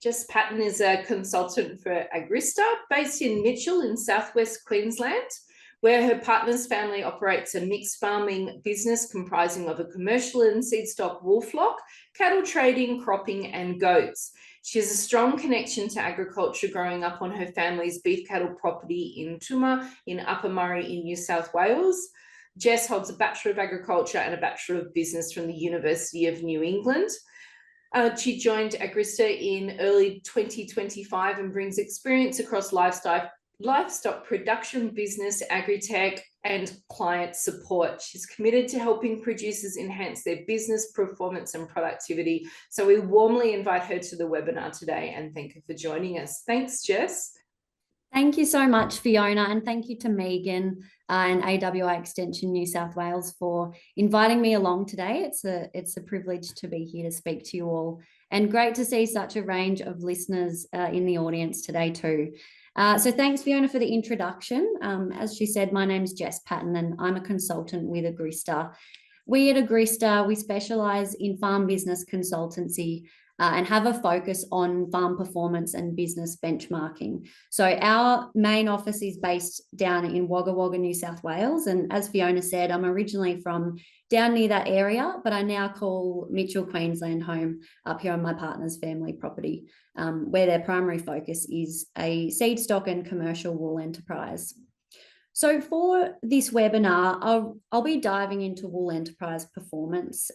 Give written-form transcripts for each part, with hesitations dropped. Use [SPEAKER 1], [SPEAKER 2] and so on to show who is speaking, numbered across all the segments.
[SPEAKER 1] Jess Patton is a consultant for Agrista based in Mitchell in southwest Queensland, where her partner's family operates a mixed farming business comprising of a commercial and seed stock wool flock, cattle trading, cropping and goats. She has a strong connection to agriculture growing up on her family's beef cattle property in Tuma in Upper Murray in New South Wales. Jess holds a Bachelor of Agriculture and a Bachelor of Business from the University of New England. She joined Agrista in early 2025 and brings experience across livestock production, business, agri-tech, and client support. She's committed to helping producers enhance their business performance and productivity. So we warmly invite her to the webinar today and thank her for joining us. Thanks, Jess.
[SPEAKER 2] Thank you so much, Fiona, and thank you to Megan and AWI Extension New South Wales for inviting me along today. It's a privilege to be here to speak to you all, and great to see such a range of listeners in the audience today too. So thanks, Fiona, for the introduction. As she said, my name's Jess Patton and I'm a consultant with Agrista. We at Agrista, we specialise in farm business consultancy and have a focus on farm performance and business benchmarking. So our main office is based down in Wagga Wagga, New South Wales. And as Fiona said, I'm originally from down near that area, but I now call Mitchell, Queensland home up here on my partner's family property, where their primary focus is a seed stock and commercial wool enterprise. So for this webinar, I'll be diving into wool enterprise performance.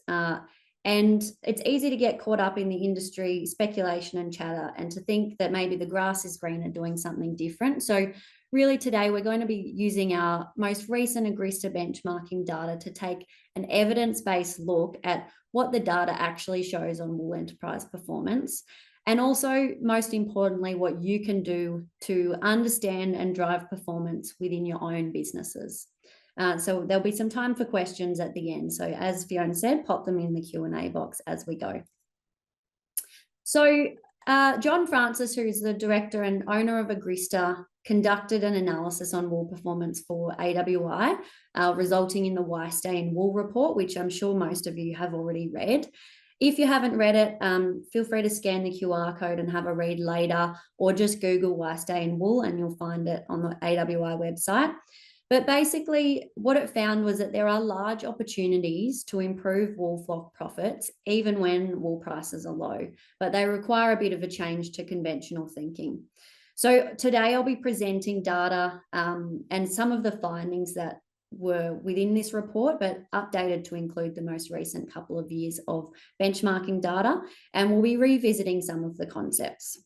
[SPEAKER 2] And it's easy to get caught up in the industry speculation and chatter and to think that maybe the grass is greener doing something different. So really today we're going to be using our most recent Agrista benchmarking data to take an evidence-based look at what the data actually shows on wool enterprise performance. And also, most importantly, what you can do to understand and drive performance within your own businesses. So there'll be some time for questions at the end. So as Fiona said, pop them in the Q&A box as we go. So John Francis, who is the director and owner of Agrista, conducted an analysis on wool performance for AWI, resulting in the Y Stain Wool Report, which I'm sure most of you have already read. If you haven't read it, feel free to scan the QR code and have a read later, or just Google Y Stain Wool and you'll find it on the AWI website. But basically what it found was that there are large opportunities to improve wool flock profits, even when wool prices are low, but they require a bit of a change to conventional thinking. So today I'll be presenting data and some of the findings that were within this report, but updated to include the most recent couple of years of benchmarking data, and we'll be revisiting some of the concepts.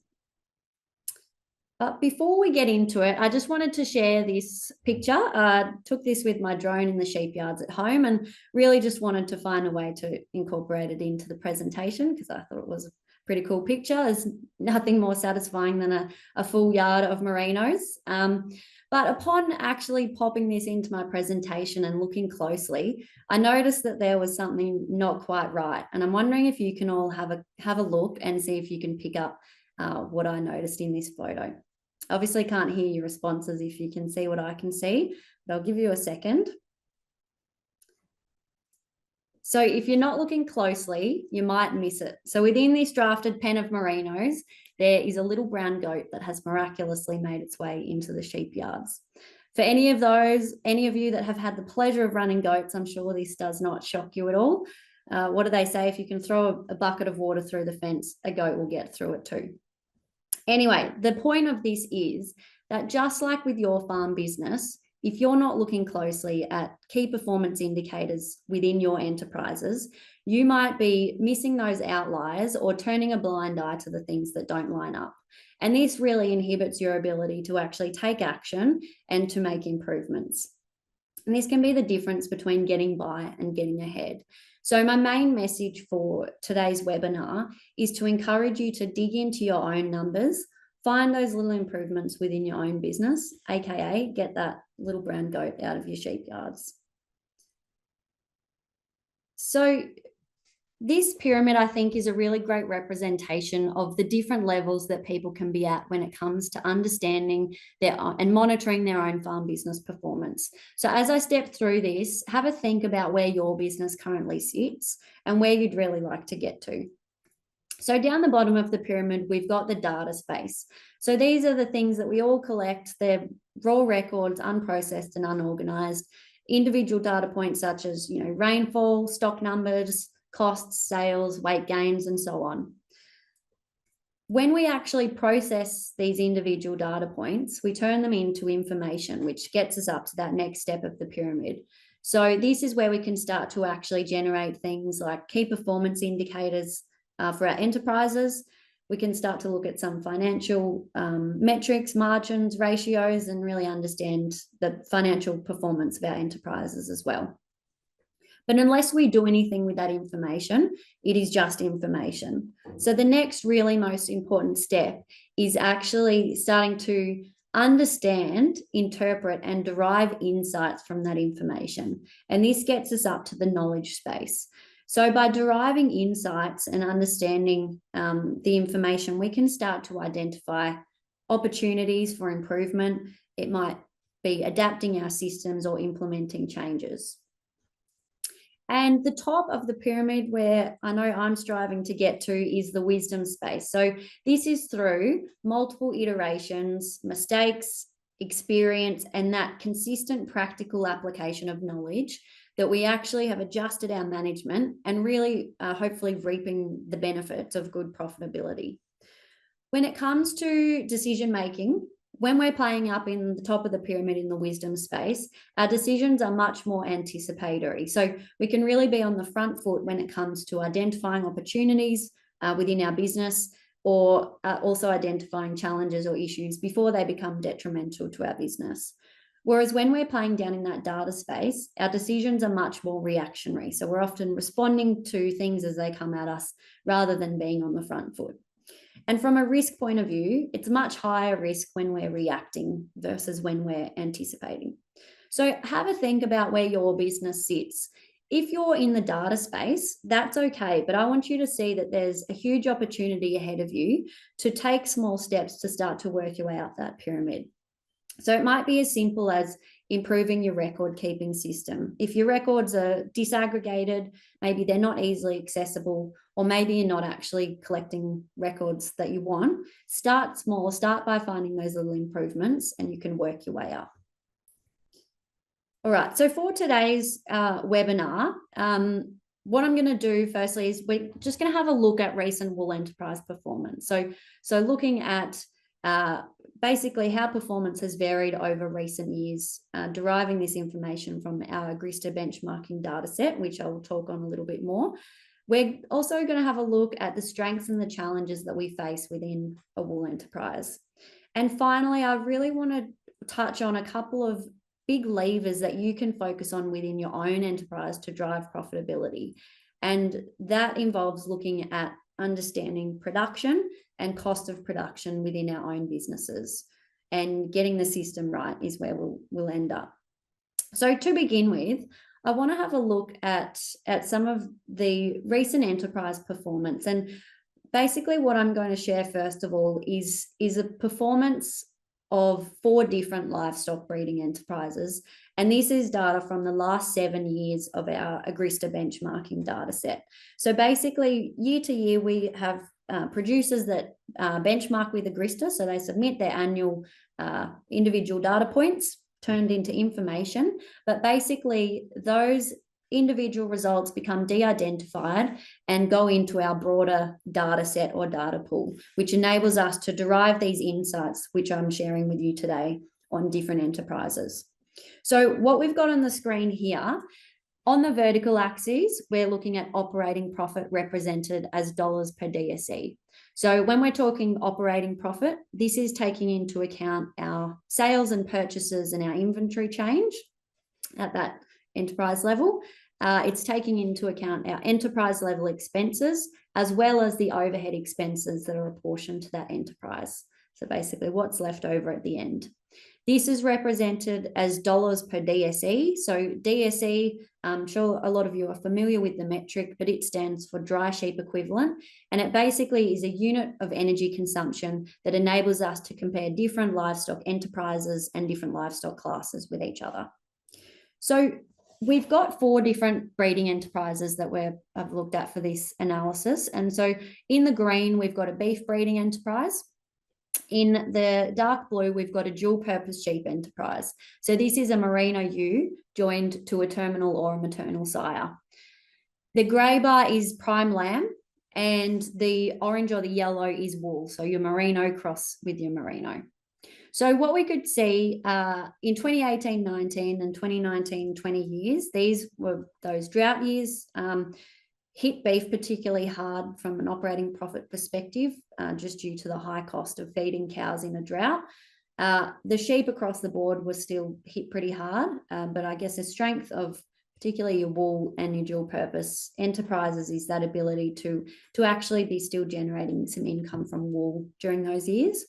[SPEAKER 2] But before we get into it, I just wanted to share this picture. I took this with my drone in the sheep yards at home and really just wanted to find a way to incorporate it into the presentation because I thought it was a pretty cool picture. There's nothing more satisfying than a full yard of merinos. But upon actually popping this into my presentation and looking closely, I noticed that there was something not quite right. And I'm wondering if you can all have a look and see if you can pick up what I noticed in this photo. Obviously can't hear your responses if you can see what I can see, but I'll give you a second. So if you're not looking closely, you might miss it. So within this drafted pen of merinos, there is a little brown goat that has miraculously made its way into the sheep yards. For any of you that have had the pleasure of running goats, I'm sure this does not shock you at all. What do they say? If you can throw a bucket of water through the fence, a goat will get through it too. Anyway, the point of this is that just like with your farm business, if you're not looking closely at key performance indicators within your enterprises, you might be missing those outliers or turning a blind eye to the things that don't line up. And this really inhibits your ability to actually take action and to make improvements. And this can be the difference between getting by and getting ahead. So my main message for today's webinar is to encourage you to dig into your own numbers, find those little improvements within your own business, aka get that little brown goat out of your sheep yards. So this pyramid, I think, is a really great representation of the different levels that people can be at when it comes to understanding and monitoring their own farm business performance. So as I step through this, have a think about where your business currently sits and where you'd really like to get to. So down the bottom of the pyramid, we've got the data space. So these are the things that we all collect. They're raw records, unprocessed and unorganized. Individual data points such as, rainfall, stock numbers, costs, sales, weight gains, and so on. When we actually process these individual data points, we turn them into information, which gets us up to that next step of the pyramid. So this is where we can start to actually generate things like key performance indicators for our enterprises. We can start to look at some financial metrics, margins, ratios, and really understand the financial performance of our enterprises as well. But unless we do anything with that information, it is just information. So the next really most important step is actually starting to understand, interpret, and derive insights from that information. And this gets us up to the knowledge space. So by deriving insights and understanding the information, we can start to identify opportunities for improvement. It might be adapting our systems or implementing changes. And the top of the pyramid, where I know I'm striving to get to, is the wisdom space. So this is through multiple iterations, mistakes, experience, and that consistent practical application of knowledge that we actually have adjusted our management and really hopefully reaping the benefits of good profitability. When it comes to decision making, when we're playing up in the top of the pyramid in the wisdom space, our decisions are much more anticipatory. So we can really be on the front foot when it comes to identifying opportunities within our business, or also identifying challenges or issues before they become detrimental to our business. Whereas when we're playing down in that data space, our decisions are much more reactionary. So we're often responding to things as they come at us rather than being on the front foot. And from a risk point of view, it's much higher risk when we're reacting versus when we're anticipating. So have a think about where your business sits. If you're in the data space, that's okay, but I want you to see that there's a huge opportunity ahead of you to take small steps to start to work your way up that pyramid. So it might be as simple as improving your record keeping system. If your records are disaggregated, maybe they're not easily accessible, or maybe you're not actually collecting records that you want, start small, start by finding those little improvements, and you can work your way up. All right, so for today's webinar, what I'm going to do firstly is we're just going to have a look at recent wool enterprise performance. So looking at basically how performance has varied over recent years, deriving this information from our Agrista benchmarking data set, which I will talk on a little bit more. We're also going to have a look at the strengths and the challenges that we face within a wool enterprise. And finally, I really want to touch on a couple of big levers that you can focus on within your own enterprise to drive profitability. And that involves looking at understanding production and cost of production within our own businesses, and getting the system right is where we'll end up. So to begin with, I want to have a look at some of the recent enterprise performance. And basically what I'm going to share first of all is a performance of 4 different livestock breeding enterprises. And this is data from the last 7 years of our Agrista benchmarking data set. So basically year to year, we have producers that benchmark with Agrista. So they submit their annual individual data points turned into information. But basically those individual results become de-identified and go into our broader data set or data pool, which enables us to derive these insights, which I'm sharing with you today on different enterprises. So what we've got on the screen here, on the vertical axis, we're looking at operating profit represented as dollars per DSE. So when we're talking operating profit, this is taking into account our sales and purchases and our inventory change at that enterprise level. It's taking into account our enterprise level expenses, as well as the overhead expenses that are apportioned to that enterprise. So basically what's left over at the end. This is represented as dollars per DSE. So DSE, I'm sure a lot of you are familiar with the metric, but it stands for dry sheep equivalent. And it basically is a unit of energy consumption that enables us to compare different livestock enterprises and different livestock classes with each other. So we've got 4 different breeding enterprises that I've looked at for this analysis. And so in the green, we've got a beef breeding enterprise. In the dark blue, we've got a dual purpose sheep enterprise. So this is a merino ewe joined to a terminal or a maternal sire. The grey bar is prime lamb, and the orange or the yellow is wool. So your merino cross with your merino. So what we could see in 2018-19 and 2019-20 years, these were those drought years, hit beef particularly hard from an operating profit perspective, just due to the high cost of feeding cows in a drought. The sheep across the board was still hit pretty hard, but I guess the strength of particularly your wool and your dual purpose enterprises is that ability to actually be still generating some income from wool during those years.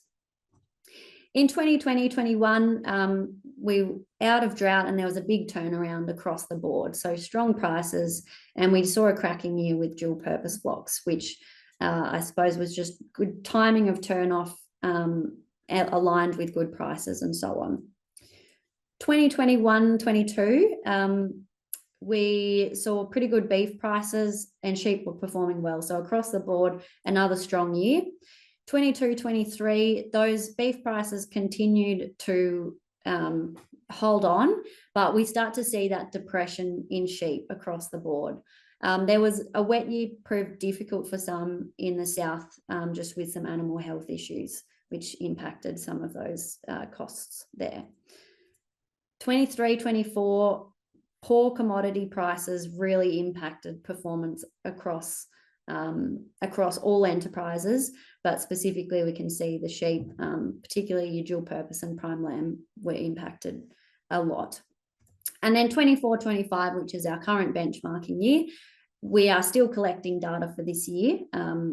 [SPEAKER 2] In 2020-21, we were out of drought and there was a big turnaround across the board. So strong prices, and we saw a cracking year with dual purpose flocks, which I suppose was just good timing of turn off, aligned with good prices and so on. 2021-22, we saw pretty good beef prices and sheep were performing well. So across the board, another strong year. 22-23, those beef prices continued to hold on, but we start to see that depression in sheep across the board. There was a wet year, proved difficult for some in the south, just with some animal health issues, which impacted some of those costs there. 23-24, poor commodity prices really impacted performance across all enterprises, but specifically we can see the sheep, particularly your dual purpose and prime lamb, were impacted a lot. And then 24-25, which is our current benchmarking year, we are still collecting data for this year,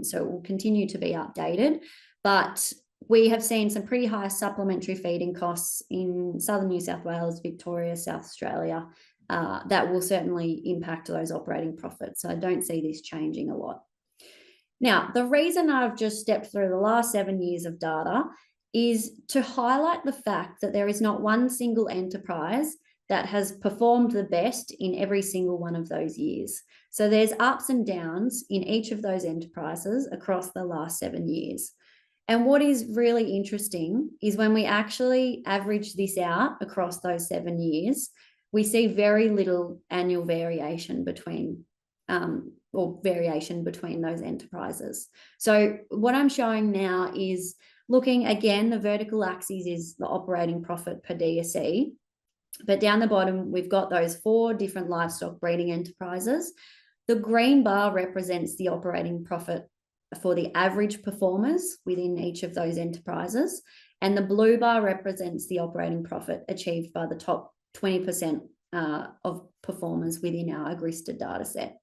[SPEAKER 2] so it will continue to be updated, but we have seen some pretty high supplementary feeding costs in southern New South Wales, Victoria, South Australia, that will certainly impact those operating profits. So I don't see this changing a lot. Now, the reason I've just stepped through the last 7 years of data is to highlight the fact that there is not one single enterprise that has performed the best in every single one of those years. So there's ups and downs in each of those enterprises across the last 7 years. And what is really interesting is when we actually average this out across those 7 years, we see very little annual variation between those enterprises. So what I'm showing now is looking again, the vertical axis is the operating profit per DSE, but down the bottom, we've got those 4 different livestock breeding enterprises. The green bar represents the operating profit for the average performers within each of those enterprises, and the blue bar represents the operating profit achieved by the top 20% of performers within our Agrista data set.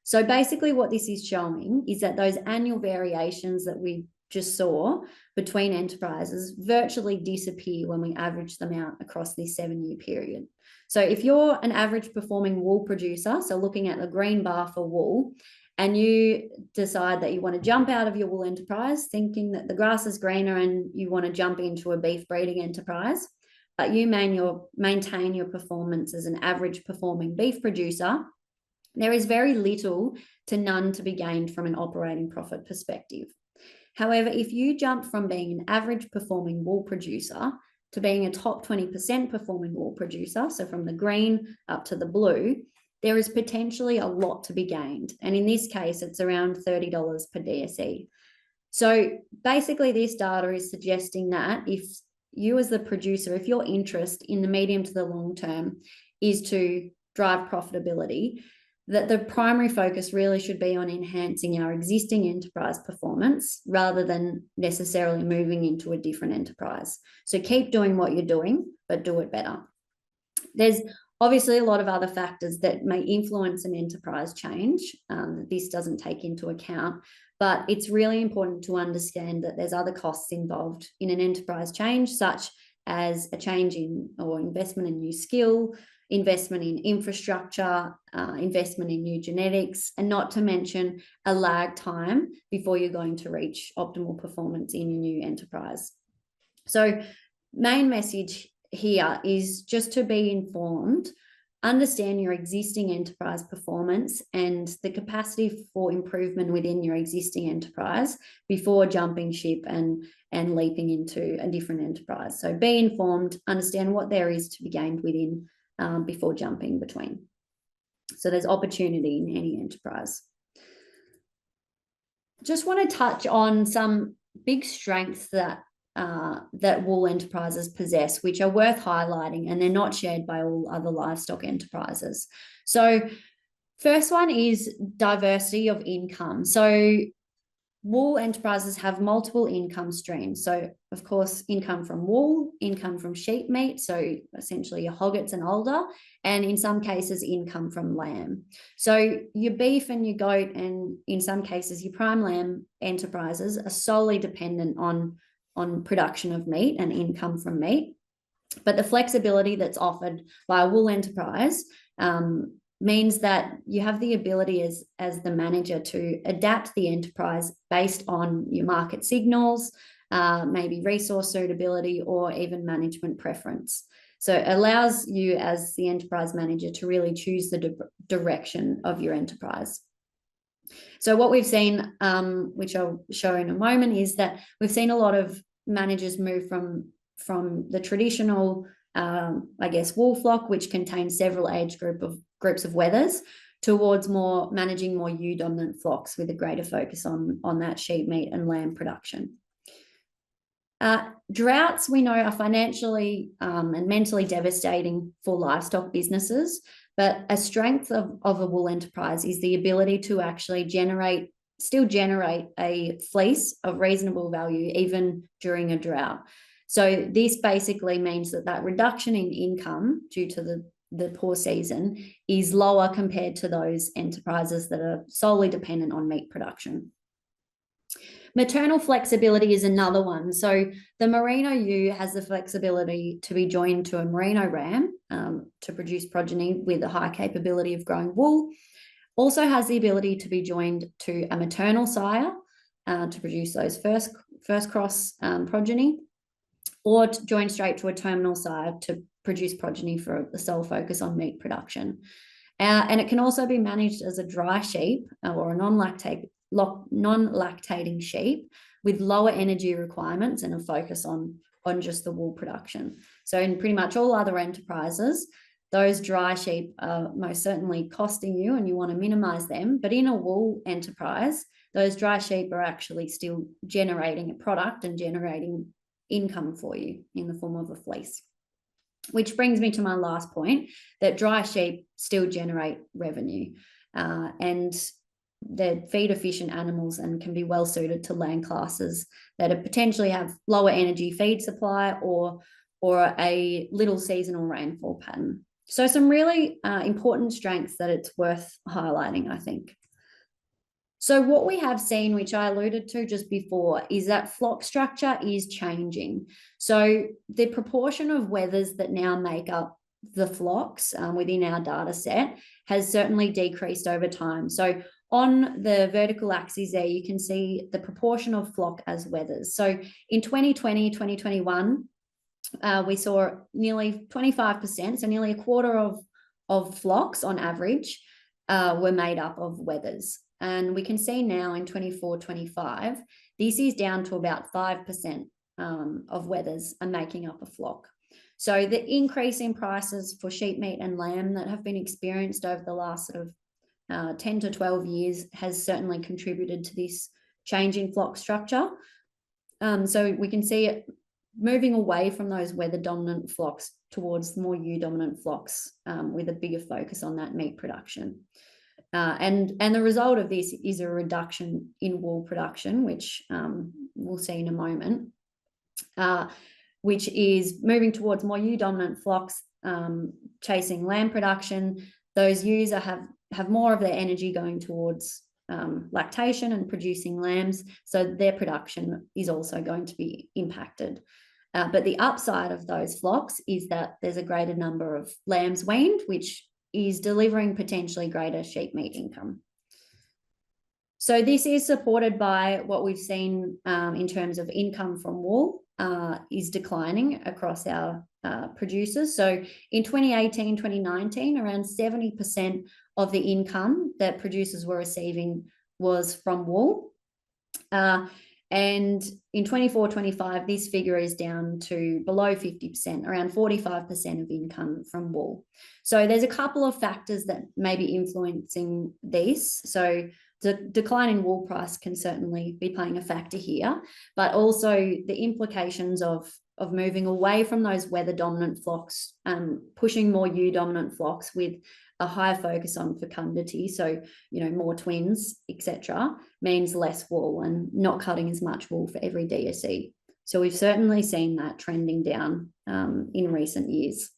[SPEAKER 2] So basically what this is showing is that those annual variations that we just saw between enterprises virtually disappear when we average them out across this 7-year period. So if you're an average performing wool producer, so looking at the green bar for wool, and you decide that you want to jump out of your wool enterprise thinking that the grass is greener and you want to jump into a beef breeding enterprise, but you maintain your performance as an average performing beef producer, there is very little to none to be gained from an operating profit perspective. However, if you jump from being an average performing wool producer to being a top 20% performing wool producer, so from the green up to the blue, there is potentially a lot to be gained. And in this case, it's around $30 per DSE. So basically this data is suggesting that if you as the producer, if your interest in the medium to the long term is to drive profitability, that the primary focus really should be on enhancing our existing enterprise performance rather than necessarily moving into a different enterprise. So keep doing what you're doing, but do it better. There's obviously a lot of other factors that may influence an enterprise change that this doesn't take into account, but it's really important to understand that there's other costs involved in an enterprise change, such as a change in or investment in new skill, investment in infrastructure, investment in new genetics, and not to mention a lag time before you're going to reach optimal performance in your new enterprise. So main message here is just to be informed understand your existing enterprise performance and the capacity for improvement within your existing enterprise before jumping ship and leaping into a different enterprise. So be informed, understand what there is to be gained within before jumping between. So there's opportunity in any enterprise. Just want to touch on some big strengths that wool enterprises possess, which are worth highlighting, and they're not shared by all other livestock enterprises. So first one is diversity of income. So wool enterprises have multiple income streams. So of course, income from wool, income from sheep meat, so essentially your hoggets and alder, and in some cases, income from lamb. So your beef and your goat, and in some cases, your prime lamb enterprises are solely dependent on production of meat and income from meat. But the flexibility that's offered by a wool enterprise means that you have the ability as the manager to adapt the enterprise based on your market signals, maybe resource suitability, or even management preference. So it allows you as the enterprise manager to really choose the direction of your enterprise. So what we've seen, which I'll show in a moment, is that we've seen a lot of managers move from the traditional, I guess, wool flock, which contains several age groups of wethers, towards managing more ewe-dominant flocks with a greater focus on that sheep meat and lamb production. Droughts, we know, are financially and mentally devastating for livestock businesses, but a strength of a wool enterprise is the ability to actually still generate a fleece of reasonable value even during a drought. So this basically means that reduction in income due to the poor season is lower compared to those enterprises that are solely dependent on meat production. Maternal flexibility is another one. So the merino ewe has the flexibility to be joined to a merino ram to produce progeny with a high capability of growing wool. Also has the ability to be joined to a maternal sire to produce those first cross progeny, or to join straight to a terminal sire to produce progeny for the sole focus on meat production. And it can also be managed as a dry sheep or a non-lactating sheep with lower energy requirements and a focus on just the wool production. So in pretty much all other enterprises, those dry sheep are most certainly costing you and you want to minimize them. But in a wool enterprise, those dry sheep are actually still generating a product and generating income for you in the form of a fleece. Which brings me to my last point, that dry sheep still generate revenue and they're feed efficient animals and can be well suited to land classes that potentially have lower energy feed supply or a little seasonal rainfall pattern. So some really important strengths that it's worth highlighting, I think. So what we have seen, which I alluded to just before, is that flock structure is changing. So the proportion of wethers that now make up the flocks within our data set has certainly decreased over time. So on the vertical axis there, you can see the proportion of flock as wethers. So in 2020, 2021, we saw nearly 25%, so nearly a quarter of flocks on average were made up of wethers. And we can see now in 24, 25, this is down to about 5% of wethers are making up a flock. So the increase in prices for sheep meat and lamb that have been experienced over the last sort of 10 to 12 years has certainly contributed to this change in flock structure. So we can see it moving away from those weather dominant flocks towards more ewe dominant flocks with a bigger focus on that meat production. And the result of this is a reduction in wool production, which we'll see in a moment, which is moving towards more ewe dominant flocks, chasing lamb production. Those ewes have more of their energy going towards lactation and producing lambs, so their production is also going to be impacted. But the upside of those flocks is that there's a greater number of lambs weaned, which is delivering potentially greater sheep meat income. So this is supported by what we've seen in terms of income from wool is declining across our producers. So in 2018, 2019, around 70% of the income that producers were receiving was from wool. And in 24-25, this figure is down to below 50%, around 45% of income from wool. So there's a couple of factors that may be influencing this. So the decline in wool price can certainly be playing a factor here, but also the implications of moving away from those weather dominant flocks, pushing more ewe dominant flocks with a higher focus on fecundity, so more twins, etc., means less wool and not cutting as much wool for every DSE. So we've certainly seen that trending down in recent years.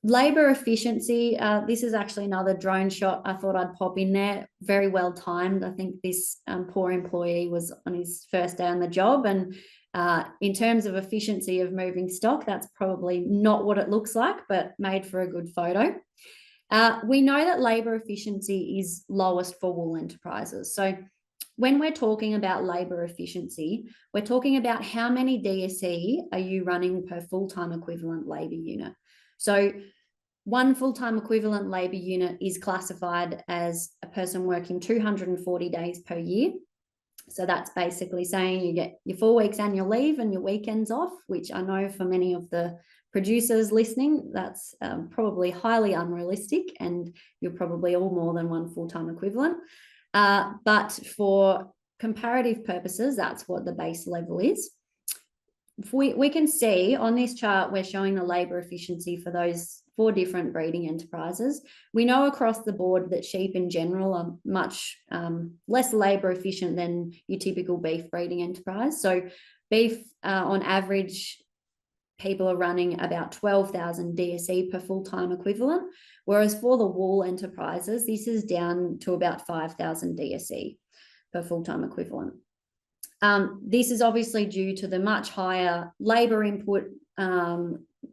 [SPEAKER 2] Labour efficiency, this is actually another drone shot I thought I'd pop in there. Very well timed. I think this poor employee was on his first day on the job, and in terms of efficiency of moving stock, that's probably not what it looks like, but made for a good photo. We know that labour efficiency is lowest for wool enterprises. So when we're talking about labour efficiency, we're talking about how many DSE are you running per full-time equivalent labour unit. So one full-time equivalent labour unit is classified as a person working 240 days per year. So that's basically saying you get your 4 weeks annual leave and your weekends off, which I know for many of the producers listening, that's probably highly unrealistic, and you're probably all more than one full-time equivalent. But for comparative purposes, that's what the base level is. We can see on this chart, we're showing the labour efficiency for those 4 different breeding enterprises. We know across the board that sheep in general are much less labour efficient than your typical beef breeding enterprise. So beef, on average, people are running about 12,000 DSE per full-time equivalent, whereas for the wool enterprises, this is down to about 5,000 DSE per full-time equivalent. This is obviously due to the much higher labour input,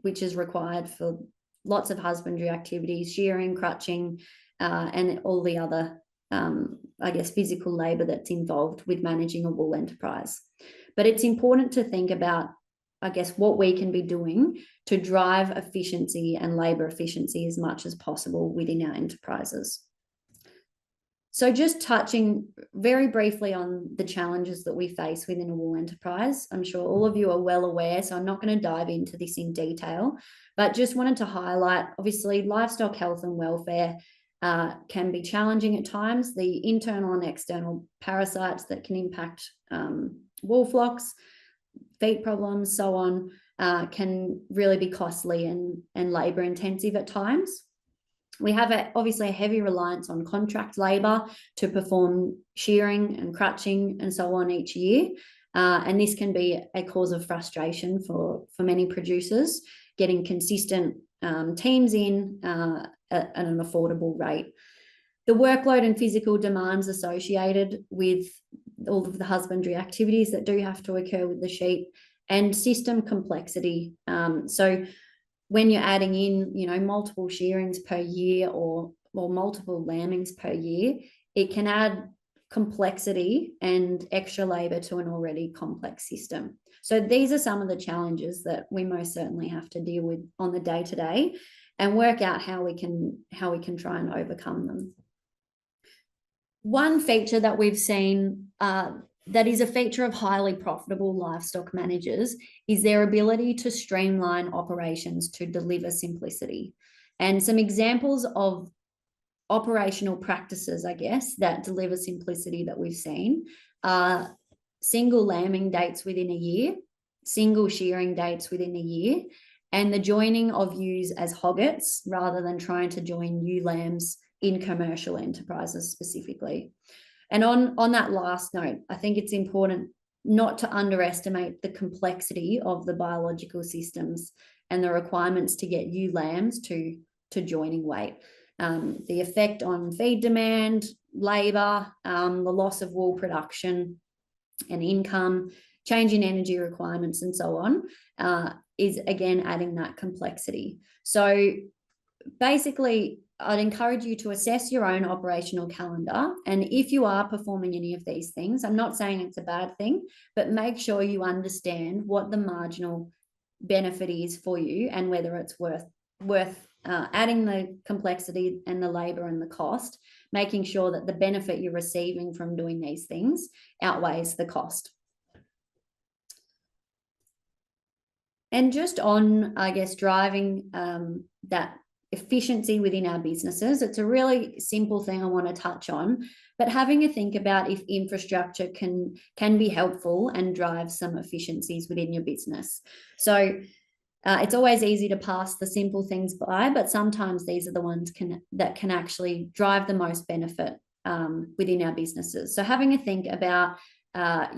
[SPEAKER 2] which is required for lots of husbandry activities, shearing, crutching, and all the other, physical labour that's involved with managing a wool enterprise. But it's important to think about, what we can be doing to drive efficiency and labour efficiency as much as possible within our enterprises. So just touching very briefly on the challenges that we face within a wool enterprise. I'm sure all of you are well aware, so I'm not going to dive into this in detail, but just wanted to highlight, obviously, livestock health and welfare can be challenging at times. The internal and external parasites that can impact wool flocks, feet problems, so on, can really be costly and labour intensive at times. We have obviously a heavy reliance on contract labour to perform shearing and crutching and so on each year. And this can be a cause of frustration for many producers, getting consistent teams in at an affordable rate. The workload and physical demands associated with all of the husbandry activities that do have to occur with the sheep, and system complexity. So when you're adding in, multiple shearings per year or multiple lambings per year, it can add complexity and extra labour to an already complex system. So these are some of the challenges that we most certainly have to deal with on the day-to-day and work out how we can try and overcome them. One feature that we've seen that is a feature of highly profitable livestock managers is their ability to streamline operations to deliver simplicity. And some examples of operational practices, that deliver simplicity that we've seen are single lambing dates within a year, single shearing dates within a year, and the joining of ewes as hoggets rather than trying to join ewe lambs in commercial enterprises specifically. And on that last note, I think it's important not to underestimate the complexity of the biological systems and the requirements to get ewe lambs to joining weight. The effect on feed demand, labour, the loss of wool production and income, change in energy requirements and so on, is again adding that complexity. So basically, I'd encourage you to assess your own operational calendar. And if you are performing any of these things, I'm not saying it's a bad thing, but make sure you understand what the marginal benefit is for you and whether it's worth adding the complexity and the labor and the cost, making sure that the benefit you're receiving from doing these things outweighs the cost. And just on, I guess, driving that efficiency within our businesses, it's a really simple thing I want to touch on, but having a think about if infrastructure can be helpful and drive some efficiencies within your business. So it's always easy to pass the simple things by, but sometimes these are the ones that can actually drive the most benefit within our businesses. So having a think about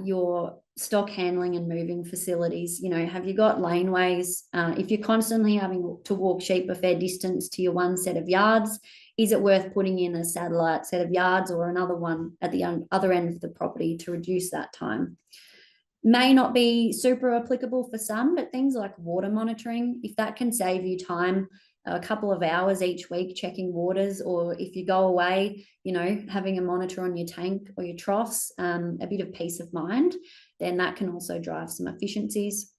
[SPEAKER 2] your stock handling and moving facilities. Have you got laneways? If you're constantly having to walk sheep a fair distance to your one set of yards, is it worth putting in a satellite set of yards or another one at the other end of the property to reduce that time? May not be super applicable for some, but things like water monitoring, if that can save you time, a couple of hours each week checking waters, or if you go away, having a monitor on your tank or your troughs, a bit of peace of mind, then that can also drive some efficiencies.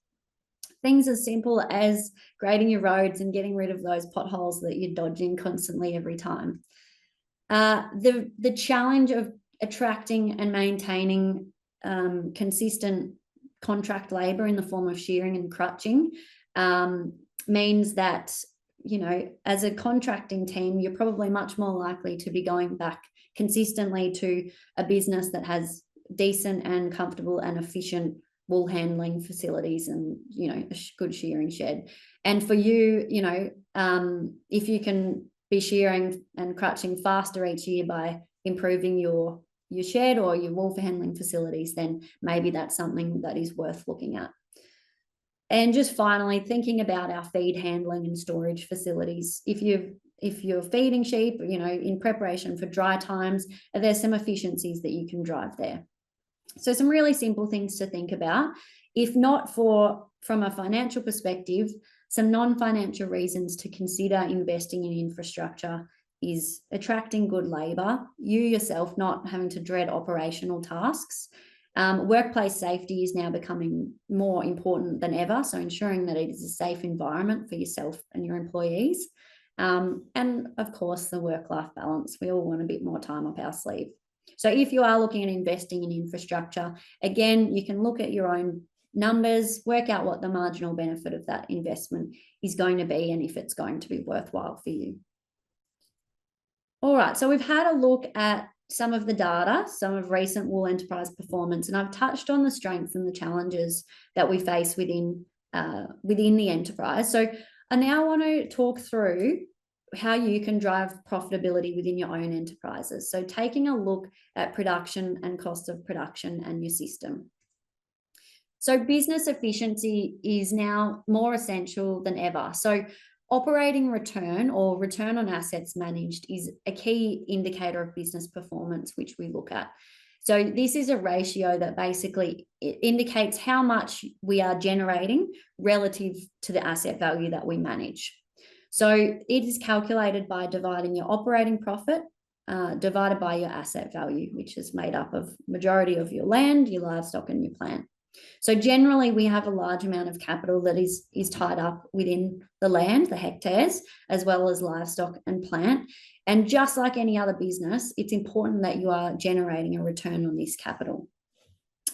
[SPEAKER 2] Things as simple as grading your roads and getting rid of those potholes that you're dodging constantly every time. The challenge of attracting and maintaining consistent contract labor in the form of shearing and crutching means that as a contracting team, you're probably much more likely to be going back consistently to a business that has decent and comfortable and efficient wool handling facilities and, a good shearing shed. And for you, if you can be shearing and crutching faster each year by improving your shed or your wool handling facilities, then maybe that's something that is worth looking at. And just finally, thinking about our feed handling and storage facilities. If you're feeding sheep, in preparation for dry times, there's some efficiencies that you can drive there. So some really simple things to think about. If not from a financial perspective, some non-financial reasons to consider investing in infrastructure is attracting good labor, you yourself not having to dread operational tasks. Workplace safety is now becoming more important than ever, so ensuring that it is a safe environment for yourself and your employees. And of course, the work-life balance. We all want a bit more time up our sleeve. So if you are looking at investing in infrastructure, again, you can look at your own numbers, work out what the marginal benefit of that investment is going to be and if it's going to be worthwhile for you. All right, so we've had a look at some of the data, some of recent wool enterprise performance, and I've touched on the strengths and the challenges that we face within the enterprise. So I now want to talk through how you can drive profitability within your own enterprises. So taking a look at production and cost of production and your system. So business efficiency is now more essential than ever. So operating return or return on assets managed is a key indicator of business performance, which we look at. So this is a ratio that basically indicates how much we are generating relative to the asset value that we manage. So it is calculated by dividing your operating profit divided by your asset value, which is made up of majority of your land, your livestock, and your plant. So generally, we have a large amount of capital that is tied up within the land, the hectares, as well as livestock and plant. And just like any other business, it's important that you are generating a return on this capital.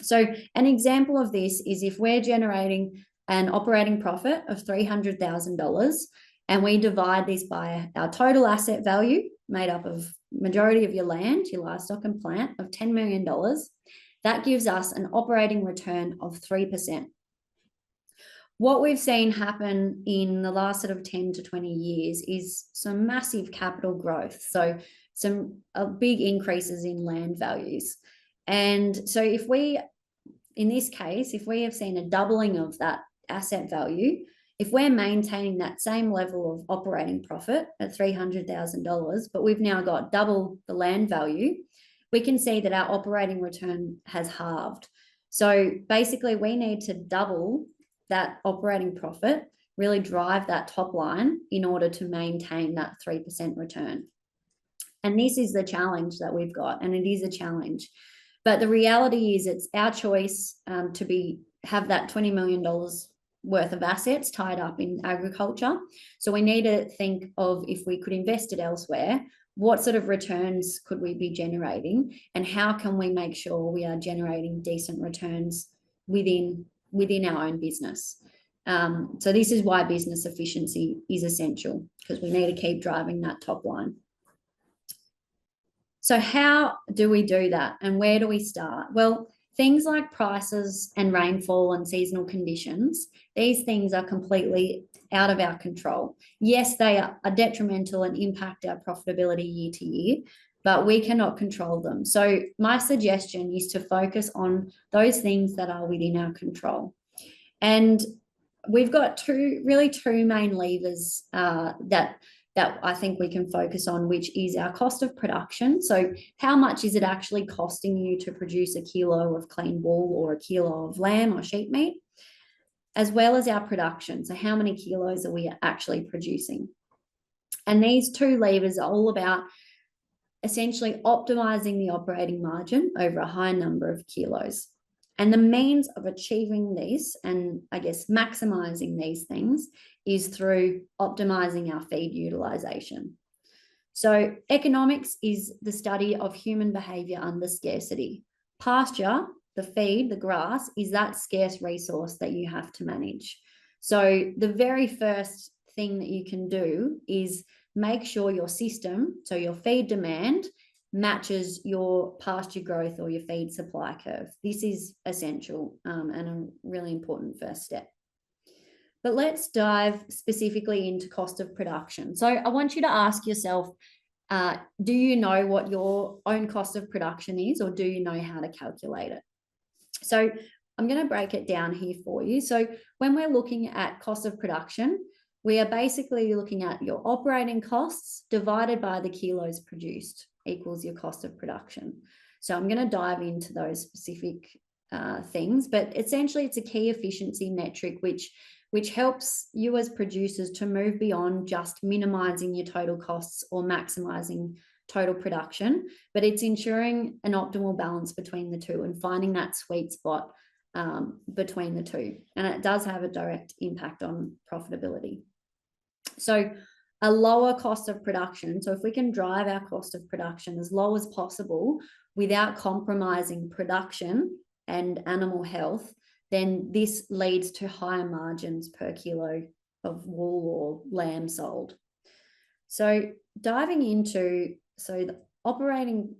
[SPEAKER 2] So an example of this is if we're generating an operating profit of $300,000 and we divide this by our total asset value made up of majority of your land, your livestock and plant of $10 million, that gives us an operating return of 3%. What we've seen happen in the last sort of 10 to 20 years is some massive capital growth. So some big increases in land values. And so in this case, if we have seen a doubling of that asset value, if we're maintaining that same level of operating profit at $300,000, but we've now got double the land value, we can see that our operating return has halved. So basically, we need to double that operating profit really drive that top line in order to maintain that 3% return. And this is the challenge that we've got, and it is a challenge. But the reality is it's our choice to have that $20 million worth of assets tied up in agriculture. So we need to think of, if we could invest it elsewhere, what sort of returns could we be generating, and how can we make sure we are generating decent returns within our own business. So this is why business efficiency is essential, because we need to keep driving that top line. So how do we do that, and where do we start? Well, things like prices and rainfall and seasonal conditions, these things are completely out of our control. Yes, they are detrimental and impact our profitability year to year, but we cannot control them. So my suggestion is to focus on those things that are within our control. And we've got two main levers that I think we can focus on, which is our cost of production. So how much is it actually costing you to produce a kilo of clean wool or a kilo of lamb or sheep meat, as well as our production. So how many kilos are we actually producing? And these two levers are all about essentially optimizing the operating margin over a high number of kilos. And the means of achieving this, and I guess maximizing these things, is through optimizing our feed utilization. So economics is the study of human behavior under scarcity. Pasture, the feed, the grass, is that scarce resource that you have to manage. So the very first thing that you can do is make sure your system, so your feed demand, matches your pasture growth or your feed supply curve. This is essential and a really important first step. But let's dive specifically into cost of production. So I want you to ask yourself, do you know what your own cost of production is, or do you know how to calculate it? So I'm going to break it down here for you. So when we're looking at cost of production, we are basically looking at your operating costs divided by the kilos produced equals your cost of production. So I'm going to dive into those specific things, but essentially it's a key efficiency metric which helps you as producers to move beyond just minimizing your total costs or maximizing total production, but it's ensuring an optimal balance between the two and finding that sweet spot between the two. And it does have a direct impact on profitability. So a lower cost of production. So if we can drive our cost of production as low as possible without compromising production and animal health, then this leads to higher margins per kilo of wool or lamb sold. So diving into, the operating,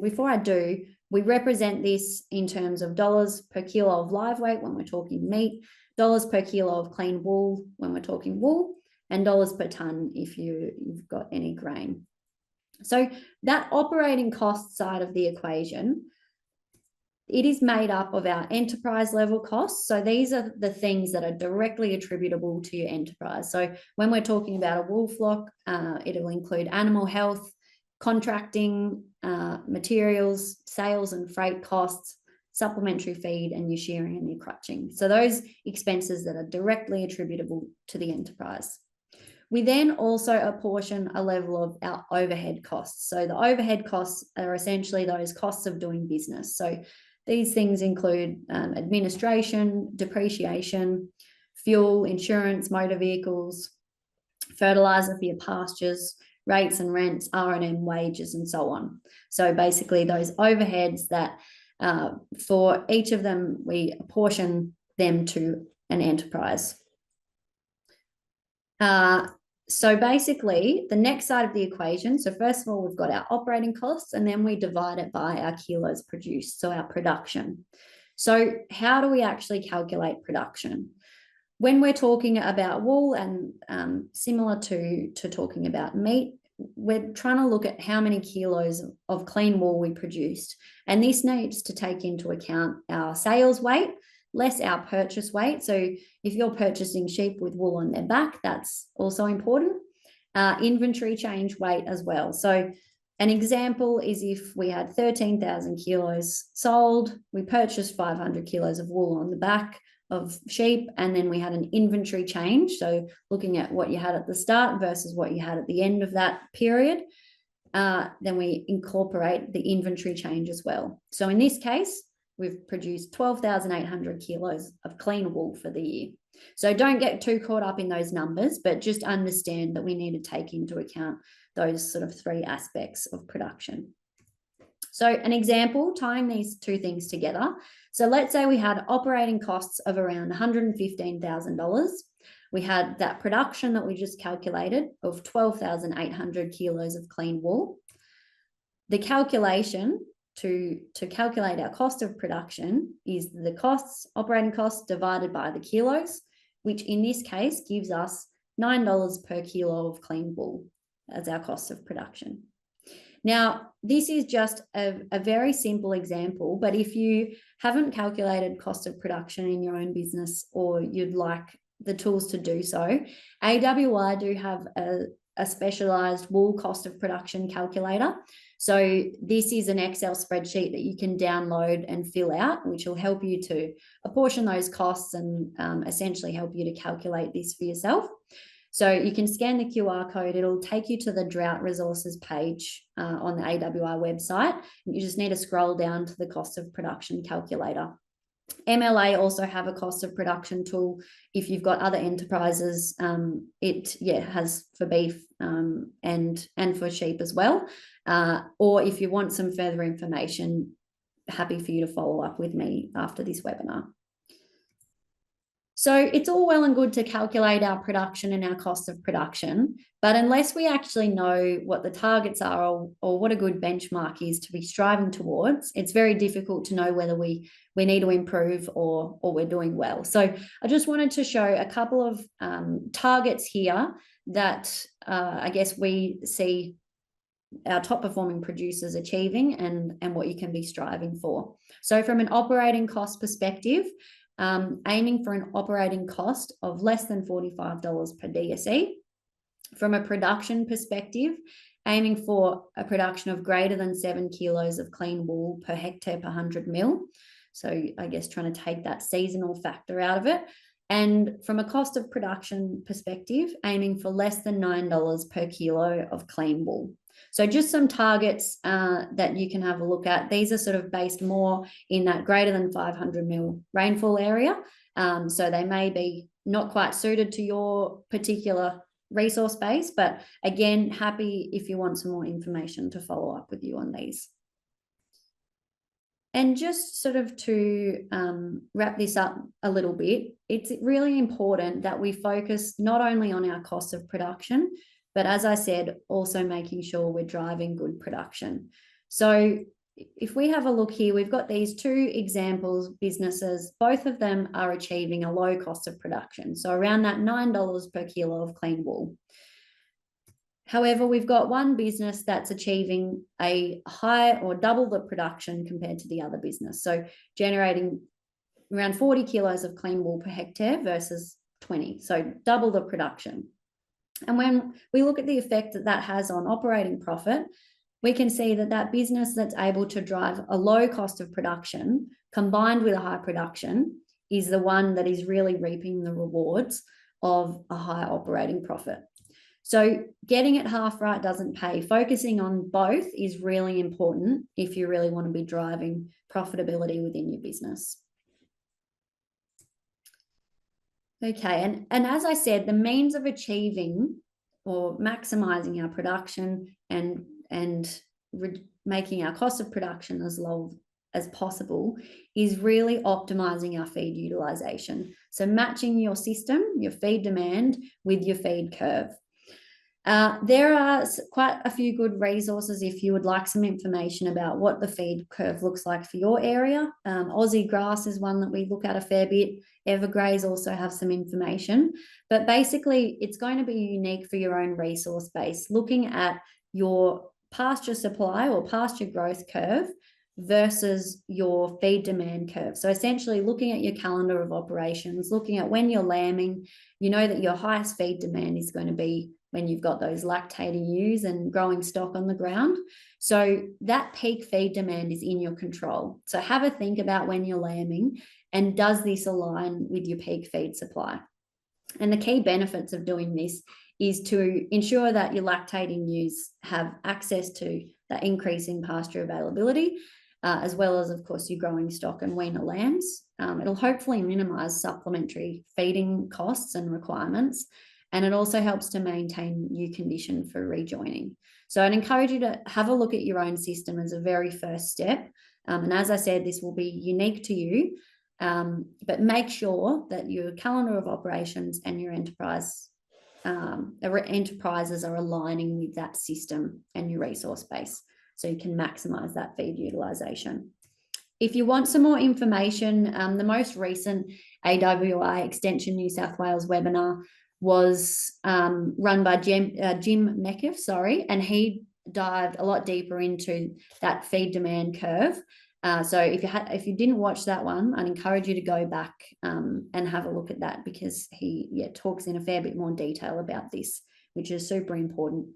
[SPEAKER 2] before I do, we represent this in terms of dollars per kilo of live weight when we're talking meat, dollars per kilo of clean wool when we're talking wool, and dollars per tonne if you've got any grain. So that operating cost side of the equation, it is made up of our enterprise level costs. So these are the things that are directly attributable to your enterprise. So when we're talking about a wool flock, it'll include animal health, contracting, materials, sales and freight costs, supplementary feed, and your shearing and your crutching. So those expenses that are directly attributable to the enterprise. We then also apportion a level of our overhead costs. So the overhead costs are essentially those costs of doing business. So these things include administration, depreciation, fuel, insurance, motor vehicles, fertilizer for your pastures, rates and rents, R&M, wages, and so on. So basically those overheads that for each of them, we apportion them to an enterprise. So basically the next side of the equation, so first of all, we've got our operating costs and then we divide it by our kilos produced, so our production. So how do we actually calculate production? When we're talking about wool and similar to talking about meat, we're trying to look at how many kilos of clean wool we produced. And this needs to take into account our sales weight, less our purchase weight. So if you're purchasing sheep with wool on their back, that's also important. Inventory change weight as well. So an example is if we had 13,000 kilos sold, we purchased 500 kilos of wool on the back, of sheep, and then we had an inventory change. So looking at what you had at the start versus what you had at the end of that period. Then we incorporate the inventory change as well. So in this case, we've produced 12,800 kilos of clean wool for the year. So don't get too caught up in those numbers, but just understand that we need to take into account those sort of three aspects of production. So an example, tying these two things together. So let's say we had operating costs of around $115,000. We had that production that we just calculated of 12,800 kilos of clean wool. The calculation to calculate our cost of production is the operating costs divided by the kilos, which in this case gives us $9 per kilo of clean wool as our cost of production. Now, this is just a very simple example, but if you haven't calculated cost of production in your own business, or you'd like the tools to do so, AWI do have a specialized wool cost of production calculator. So this is an Excel spreadsheet that you can download and fill out, which will help you to apportion those costs and essentially help you to calculate this for yourself. So you can scan the QR code. It'll take you to the drought resources page on the AWI website. You just need to scroll down to the cost of production calculator. MLA also have a cost of production tool. If you've got other enterprises, it has for beef and for sheep as well. Or if you want some further information, happy for you to follow up with me after this webinar. So it's all well and good to calculate our production and our cost of production, but unless we actually know what the targets are or what a good benchmark is to be striving towards, it's very difficult to know whether we need to improve or we're doing well. So I just wanted to show a couple of targets here that I guess we see our top performing producers achieving and what you can be striving for. So from an operating cost perspective, aiming for an operating cost of less than $45 per DSE. From a production perspective, aiming for a production of greater than 7 kilos of clean wool per hectare per 100 mil. So I guess trying to take that seasonal factor out of it. And from a cost of production perspective, aiming for less than $9 per kilo of clean wool. So just some targets that you can have a look at. These are sort of based more in that greater than 500 mil rainfall area. So they may be not quite suited to your particular resource base, but again, happy if you want some more information to follow up with you on these. And just sort of to wrap this up a little bit, it's really important that we focus not only on our cost of production, but as I said, also making sure we're driving good production. So if we have a look here, we've got these two examples, businesses, both of them are achieving a low cost of production. So around that $9 per kilo of clean wool. However, we've got one business that's achieving a high or double the production compared to the other business. So generating around 40 kilos of clean wool per hectare versus 20. So double the production. And when we look at the effect that that has on operating profit, we can see that that business that's able to drive a low cost of production combined with a high production is the one that is really reaping the rewards of a high operating profit. So getting it half right doesn't pay. Focusing on both is really important if you really want to be driving profitability within your business. Okay, and as I said, the means of achieving or maximizing our production and making our cost of production as low as possible is really optimizing our feed utilization. So matching your system, your feed demand with your feed curve. There are quite a few good resources if you would like some information about what the feed curve looks like for your area. Aussie Grass is one that we look at a fair bit. Evergraze also have some information, but basically it's going to be unique for your own resource base, looking at your pasture supply or pasture growth curve versus your feed demand curve. So essentially looking at your calendar of operations, looking at when you're lambing, you know that your highest feed demand is going to be when you've got those lactating ewes and growing stock on the ground. So that peak feed demand is in your control. So have a think about when you're lambing, and does this align with your peak feed supply? And the key benefits of doing this is to ensure that your lactating ewes have access to that increase in pasture availability, as well as, of course, your growing stock and weaner lambs. It'll hopefully minimise supplementary feeding costs and requirements, and it also helps to maintain ewe condition for rejoining. So I'd encourage you to have a look at your own system as a very first step. And as I said, this will be unique to you, but make sure that your calendar of operations and your enterprises are aligning with that system and your resource base, so you can maximise that feed utilisation. If you want some more information, the most recent AWI Extension New South Wales webinar was run by Jim Meckiff, and he dived a lot deeper into that feed demand curve. So if you didn't watch that one, I'd encourage you to go back and have a look at that, because he talks in a fair bit more detail about this, which is super important.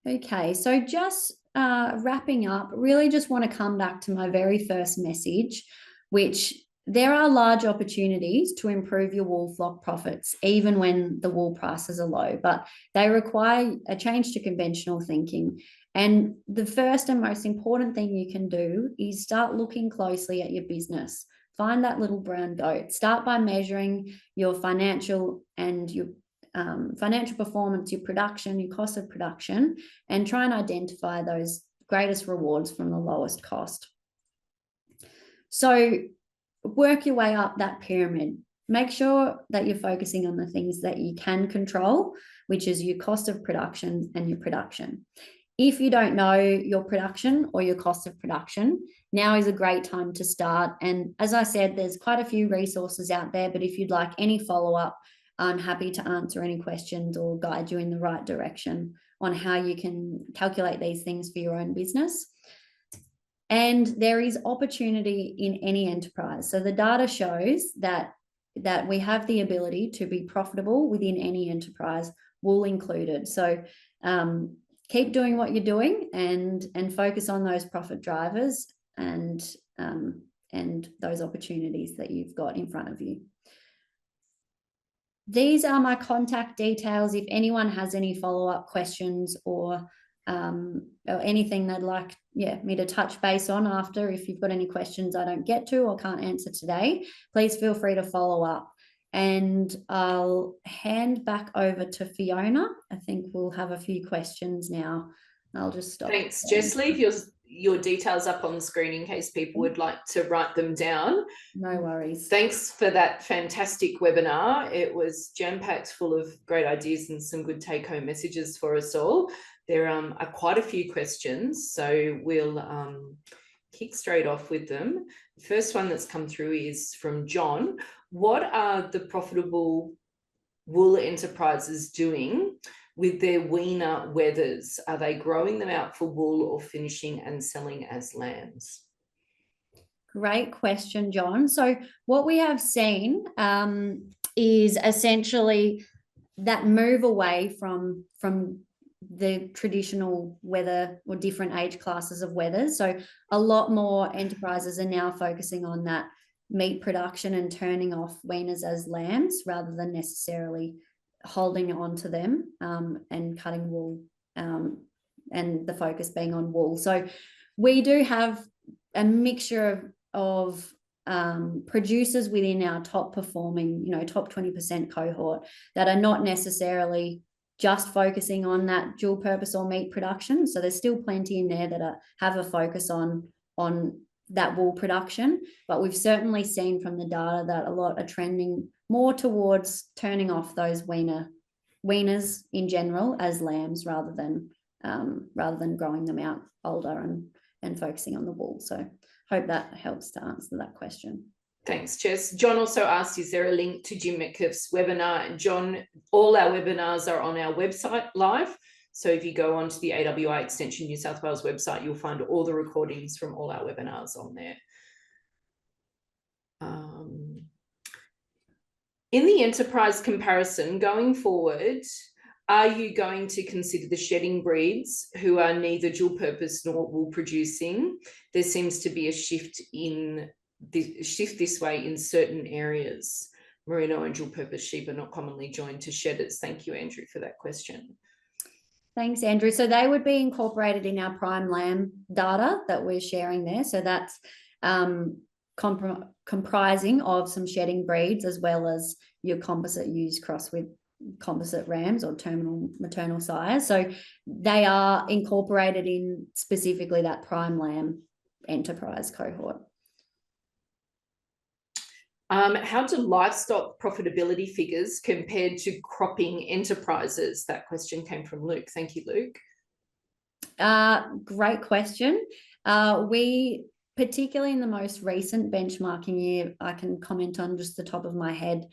[SPEAKER 2] Okay, so just wrapping up, really just want to come back to my very first message, which there are large opportunities to improve your wool flock profits, even when the wool prices are low, but they require a change to conventional thinking. And the first and most important thing you can do is start looking closely at your business. Find that little brown goat. Start by measuring your financial and your financial performance, your production, your cost of production, and try and identify those greatest rewards from the lowest cost. So work your way up that pyramid. Make sure that you're focusing on the things that you can control, which is your cost of production and your production. If you don't know your production or your cost of production, now is a great time to start. And as I said, there's quite a few resources out there, but if you'd like any follow-up, I'm happy to answer any questions or guide you in the right direction on how you can calculate these things for your own business. And there is opportunity in any enterprise. So the data shows that we have the ability to be profitable within any enterprise, wool included. So keep doing what you're doing and focus on those profit drivers and those opportunities that you've got in front of you. These are my contact details. If anyone has any follow-up questions or anything they'd like me to touch base on after, if you've got any questions I don't get to or can't answer today, please feel free to follow up. And I'll hand back over to Fiona. I think we'll have a few questions now. I'll just stop.
[SPEAKER 1] Thanks, Jess. Leave your details up on the screen in case people would like to write them down.
[SPEAKER 2] No worries.
[SPEAKER 1] Thanks for that fantastic webinar. It was jam-packed full of great ideas and some good take-home messages for us all. There are quite a few questions, so we'll kick straight off with them. The first one that's come through is from John. What are the profitable wool enterprises doing with their weaner wethers? Are they growing them out for wool or finishing and selling as lambs?
[SPEAKER 2] Great question, John. So what we have seen is essentially that move away from the traditional wether or different age classes of wethers. So a lot more enterprises are now focusing on that meat production and turning off weaners as lambs rather than necessarily holding on to them and cutting wool and the focus being on wool. So we do have a mixture of producers within our top performing, top 20% cohort that are not necessarily just focusing on that dual purpose or meat production. So there's still plenty in there that have a focus on that wool production, but we've certainly seen from the data that a lot are trending more towards turning off those weaners in general as lambs rather than growing them out older and focusing on the wool. So hope that helps to answer that question.
[SPEAKER 1] Thanks, Jess. John also asked, is there a link to Jim Metcalf's webinar? John, all our webinars are on our website live. So if you go onto the AWI Extension New South Wales website, you'll find all the recordings from all our webinars on there. In the enterprise comparison going forward, are you going to consider the shedding breeds who are neither dual purpose nor wool producing? There seems to be a shift this way in certain areas. Merino and dual purpose sheep are not commonly joined to shedders. Thank you, Andrew, for that question.
[SPEAKER 2] Thanks, Andrew. So they would be incorporated in our prime lamb data that we're sharing there. So that's comprising of some shedding breeds as well as your composite ewes crossed with composite rams or terminal maternal sires. So they are incorporated in specifically that prime lamb enterprise cohort.
[SPEAKER 1] How do livestock profitability figures compared to cropping enterprises? That question came from Luke. Thank you, Luke.
[SPEAKER 2] Great question. We, particularly in the most recent benchmarking year, I can comment on just the top of my head,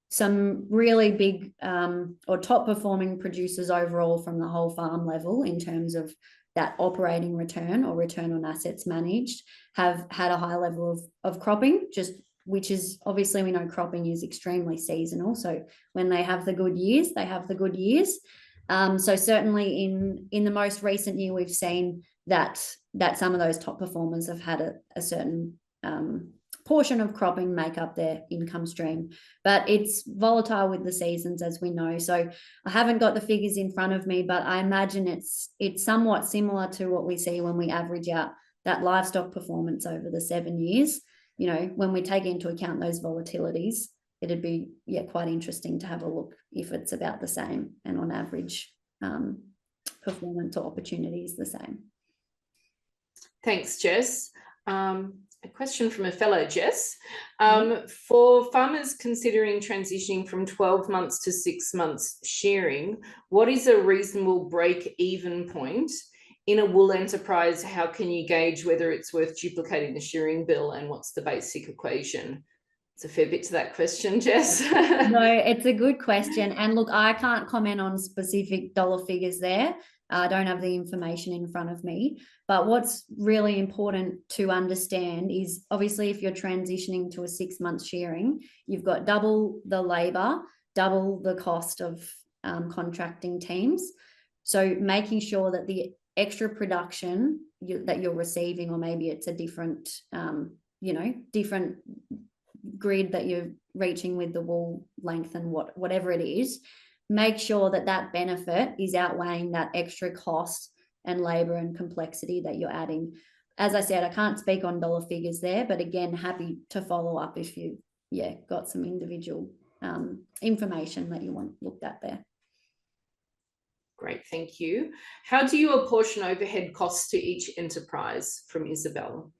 [SPEAKER 2] some really big or top performing producers overall from the whole farm level in terms of that operating return or return on assets managed have had a high level of cropping, which is obviously we know cropping is extremely seasonal. So when they have the good years, they have the good years. So certainly in the most recent year, we've seen that some of those top performers have had a certain portion of cropping make up their income stream, but it's volatile with the seasons, as we know. So I haven't got the figures in front of me, but I imagine it's somewhat similar to what we see when we average out that livestock performance over the 7 years. You know, when we take into account those volatilities, it'd be quite interesting to have a look if it's about the same and on average performance or opportunity is the same.
[SPEAKER 1] Thanks, Jess. A question from a fellow Jess. For farmers considering transitioning from 12 months to 6 months shearing, what is a reasonable break-even point? In a wool enterprise, how can you gauge whether it's worth duplicating the shearing bill and what's the basic equation? It's a fair bit to that question, Jess.
[SPEAKER 2] No, it's a good question. And look, I can't comment on specific dollar figures there. I don't have the information in front of me. But what's really important to understand is obviously if you're transitioning to a 6 month shearing, you've got double the labour, double the cost of contracting teams. So making sure that the extra production that you're receiving, or maybe it's a different, different grid that you're reaching with the wool length and whatever it is, make sure that that benefit is outweighing that extra cost and labor and complexity that you're adding. As I said, I can't speak on dollar figures there, but again, happy to follow up if you got some individual information that you want looked at there.
[SPEAKER 1] Great, thank you. How do you apportion overhead costs to each enterprise? From Isabel.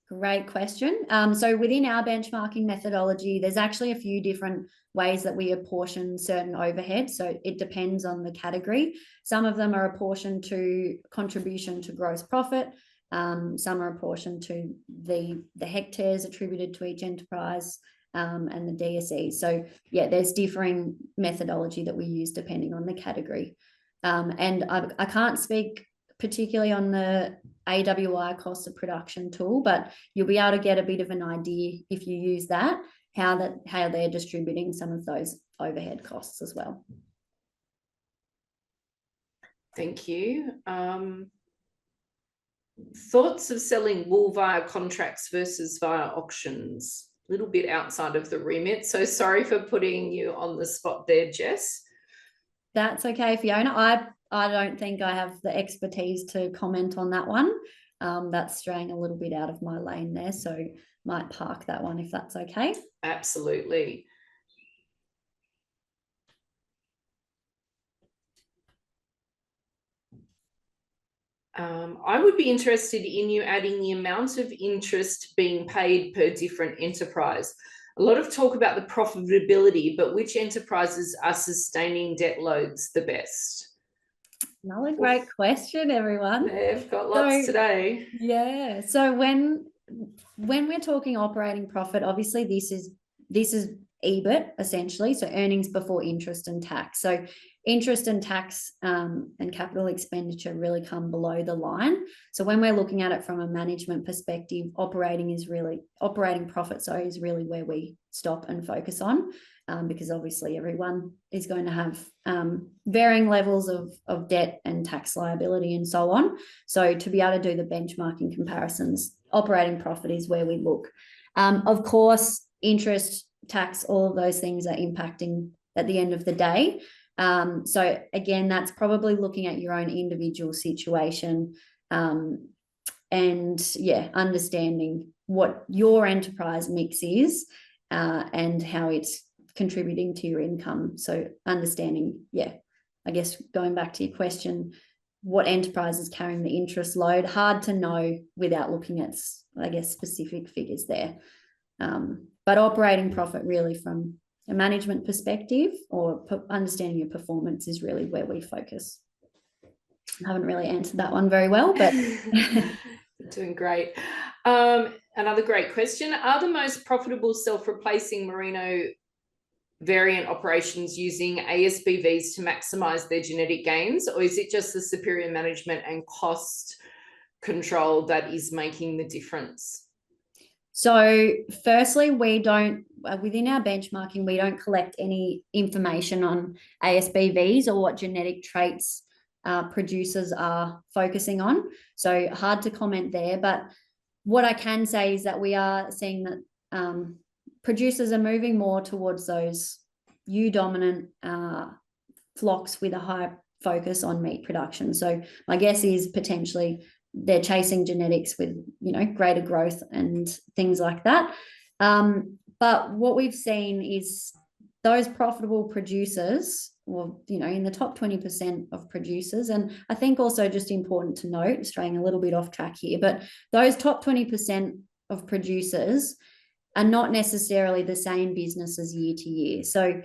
[SPEAKER 2] Great question. So within our benchmarking methodology, there's actually a few different ways that we apportion certain overhead. So it depends on the category. Some of them are apportioned to contribution to gross profit. Some are apportioned to the hectares attributed to each enterprise and the DSE. So there's differing methodology that we use depending on the category. And I can't speak particularly on the AWI cost of production tool, but you'll be able to get a bit of an idea if you use that, how they're distributing some of those overhead costs as well.
[SPEAKER 1] Thank you. Thoughts of selling wool via contracts versus via auctions? A little bit outside of the remit, so sorry for putting you on the spot there, Jess.
[SPEAKER 2] That's okay, Fiona. I don't think I have the expertise to comment on that one. That's straying a little bit out of my lane there, so might park that one if that's okay.
[SPEAKER 1] Absolutely. I would be interested in you adding the amount of interest being paid per different enterprise. A lot of talk about the profitability, but which enterprises are sustaining debt loads the best?
[SPEAKER 2] Another great question, everyone.
[SPEAKER 1] They've got lots today.
[SPEAKER 2] Yeah. So when we're talking operating profit, obviously this is EBIT essentially, so earnings before interest and tax. So interest and tax and capital expenditure really come below the line. So when we're looking at it from a management perspective, operating profit is really where we stop and focus on. because obviously everyone is going to have varying levels of debt and tax liability and so on. So to be able to do the benchmarking comparisons, operating profit is where we look. Of course, interest, tax, all of those things are impacting at the end of the day. So again, that's probably looking at your own individual situation, and yeah, understanding what your enterprise mix is, and how it's contributing to your income. So understanding, yeah, I guess going back to your question, what enterprise is carrying the interest load, hard to know without looking at, I guess, specific figures there. But operating profit really from a management perspective or understanding your performance is really where we focus. I haven't really answered that one very well, but
[SPEAKER 1] doing great. Another great question. Are the most profitable self-replacing merino variant operations using ASBVs to maximize their genetic gains, or is it just the superior management and cost control that is making the difference?
[SPEAKER 2] So firstly, we don't, within our benchmarking, we don't collect any information on ASBVs or what genetic traits producers are focusing on. So hard to comment there. But what I can say is that we are seeing that producers are moving more towards those ewe-dominant flocks with a high focus on meat production. So my guess is potentially they're chasing genetics with, greater growth and things like that. But what we've seen is those profitable producers, or, in the top 20% of producers, and I think also just important to note, straying a little bit off track here, but those top 20% of producers are not necessarily the same businesses year to year. So